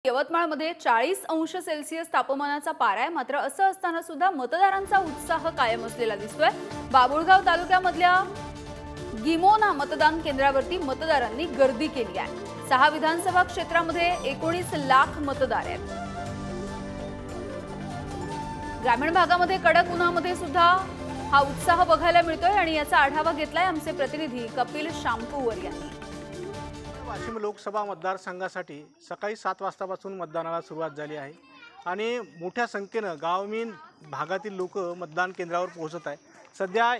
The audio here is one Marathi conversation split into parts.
यवतमाळमध्ये 40° तापमानाचा पारा आहे। मात्र असं असताना सुद्धा मतदारांचा उत्साह कायम असलेला दिसतोय। बाबुळगाव तालुक्यामधल्या गिमोना मतदान केंद्रावरती मतदारांनी गर्दी केली आहे। 6 विधानसभा क्षेत्रामध्ये 19 लाख मतदार आहेत। ग्रामीण भागामध्ये कडक उन्हामध्ये सुद्धा हा उत्साह बघायला मिळतोय आणि याचा आढावा घेतलाय आमचे प्रतिनिधी कपिल शामपूवर यांनी। वाशिम लोकसभा मतदारसंघासाठी सकाळी 7 वाजतापासून मतदानाला सुरुवात झाली आहे आणि मोठ्या संख्येने गावमीन भागातील लोक मतदान केंद्रावर पोहोचत आहे। सध्या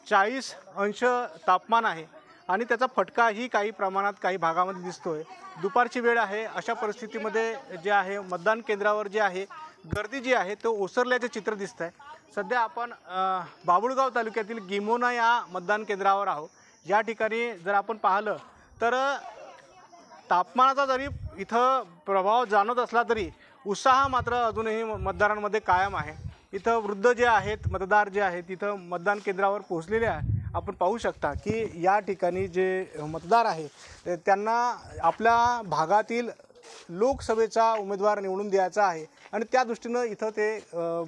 40° तापमान आहे आणि त्याचा फटकाही काही प्रमाणात काही भागामध्ये दिसतोय। दुपारची वेळ आहे, अशा परिस्थितीमध्ये जे आहे मतदान केंद्रावर जे आहे गर्दी जी आहे तो ओसरल्याचे चित्र दिसत आहे। सध्या आपण बाबुळगाव तालुक्यातील गिमोना या मतदान केंद्रावर आहोत। या ठिकाणी जर आपण पाहिलं तर तापमानाचा जरी इथं प्रभाव जाणवत असला तरी उत्साह मात्र अजूनही मतदारांमध्ये कायम आहे। इथं वृद्ध जे आहेत मतदार जे आहेत इथं मतदान केंद्रावर पोहोचलेले आहे। आपण पाहू शकता की या ठिकाणी जे मतदार आहे त्यांना आपल्या भागातील लोकसभेचा उमेदवार निवडून द्यायचा आहे आणि त्या दृष्टीनं इथं ते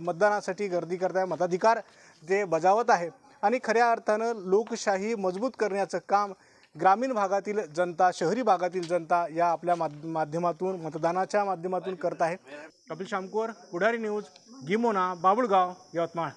मतदानासाठी गर्दी करत आहे, मताधिकार जे बजावत आहे आणि खऱ्या अर्थानं लोकशाही मजबूत करण्याचं काम ग्रामीण भागातील जनता, शहरी भागातील जनता या आपल्या माध्यमातून मतदानाच्या माध्यमातून करत आहे। कपिल शामपूर, पुढारी न्यूज, गिमोना, बाबुळगाव, यवतमाळ।